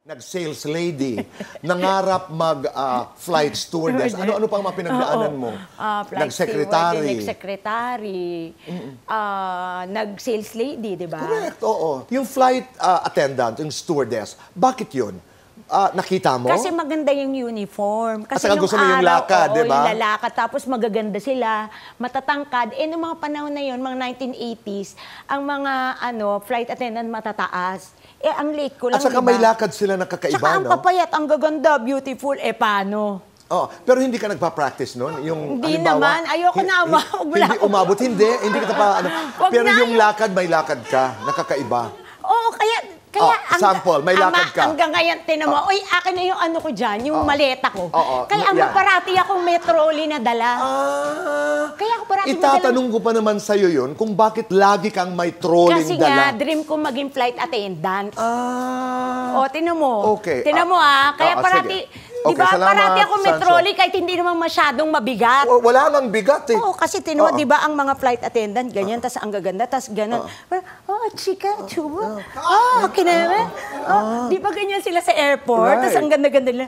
Nag-sales lady, nangarap mag-flight stewardess. Ano-ano pang mga pinagdaanan mo? Nag-secretary. Nag-secretary. Nag-sales lady, di ba? Correct, oo. Yung flight attendant, yung stewardess, bakit yun? Nakita mo? Kasi maganda yung uniform. Kasi nung gusto mo yung lakad, di ba? Yung lalakad, tapos magaganda sila, matatangkad. Noong mga panahon na yun, mga 1980s, ang mga flight attendant matataas. Ang late ko lang, at saka may lakad sila na kakaiba, saka ang no? papayat, ang gaganda, beautiful, paano? Oh, pero hindi ka nagpa-practice noon? Hindi naman. Ayoko na. Hindi umabot. Hindi kita pa, pero yung lakad, may lakad ka, nakakaiba. Oo, kaya sample, may lakad ka. Hanggang ngayon, tinan mo, akin na yung ano ko dyan, yung maleta ko. Kaya parati akong may trolley na dala. Kaya ako parati itatanong ko pa naman sa'yo yun, kung bakit lagi kang may trolling kasi dala. Kasi nga, dream ko maging flight attendant. Tinan mo. Okay. Tinan mo kaya parati, di ba, parati ako may trolley kahit hindi naman masyadong mabigat. Wala nang bigat eh. Oo, kasi tinan mo, di ba, ang mga flight attendant, ganyan, tas ang gaganda, tas gano'n. Chika, chuba. Kineme. Di ba ganyan sila sa airport? Tas ang ganda-ganda nila.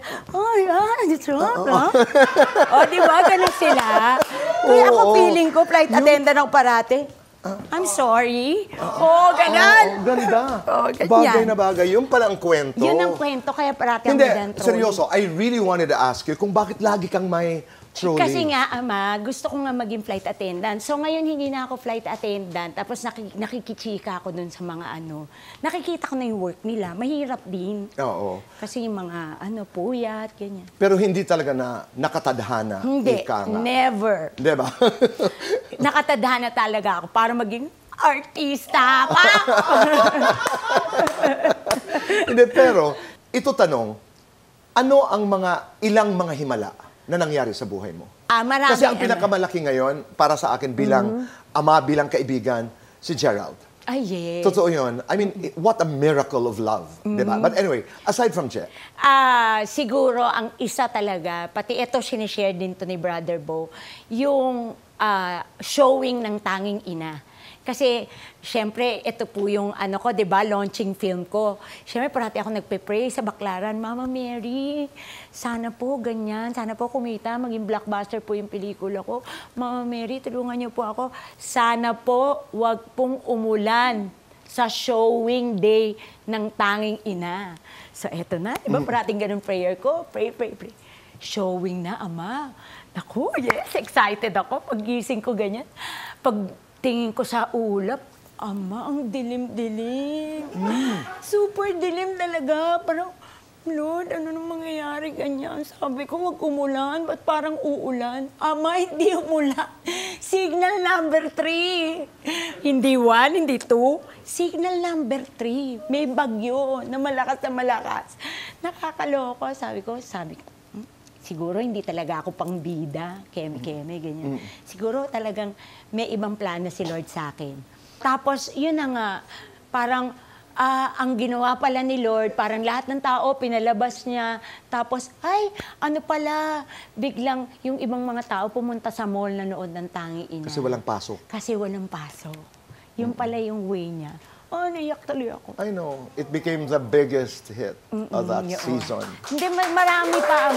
Di ba, ganun sila. Kaya ako feeling ko, flight attendant ako parati. I'm sorry. Ganun. Ganda. Bagay na bagay. Yun pala ang kwento. Yun ang kwento, kaya parati ang magandang trolley. Seryoso, I really wanted to ask you kung bakit lagi kang may trolley. Kasi nga, gusto ko nga maging flight attendant. So ngayon, hindi na ako flight attendant. Tapos nakikichika ako dun sa mga nakikita ko na yung work nila. Mahirap din. Oo. Kasi yung mga puyat, ganyan. Pero hindi talaga na nakatadhana. Hindi, never. Diba? Nakatadhana talaga ako para maging artista pa. Hindi, pero ito tanong, ano ang ilang mga himala na nangyari sa buhay mo? Marami. Kasi ang pinakamalaki ngayon, para sa akin bilang ama, bilang kaibigan, si Gerald. Ay, yes. Totoo yun. I mean, what a miracle of love. Diba? But anyway, aside from Jet. Siguro, ang isa talaga, pati ito sinishare din to ni Brother Bo, yung showing ng Tanging Ina. Kasi, syempre, ito po yung di ba, launching film ko. Syempre, parati ako nagpe-pray sa Baclaran, Mama Mary, sana po ganyan, sana po kumita, maging blockbuster po yung pelikula ko. Mama Mary, tulungan niyo po ako. Sana po, wag pong umulan sa showing day ng Tanging Ina. So, eto na, di ba, parating ganun prayer ko, pray. Showing na, Ama. Naku, yes, excited ako. Paggising ko ganyan. Tingin ko sa ulap, Ama, ang dilim-dilim. Super dilim talaga. Parang, Lord, ano nang mangyayari ganyan? Sabi ko, wag umulan. Ba't parang uulan? Ama, hindi umulan. Signal number 3. Hindi 1, hindi 2. Signal number 3. May bagyo na malakas. Nakakaloko. Sabi ko, siguro hindi talaga ako pang bida, keme-keme, ganyan. Siguro talagang may ibang plano si Lord sa akin. Tapos, yun na nga, parang ang ginawa pala ni Lord, parang lahat ng tao, pinalabas niya. Tapos, biglang yung ibang mga tao pumunta sa mall na nood ng Tanging Ina. Kasi walang pasok. Yun pala yung way niya. Naiyak tuloy ako. I know. It became the biggest hit of that season. Hindi, marami pa.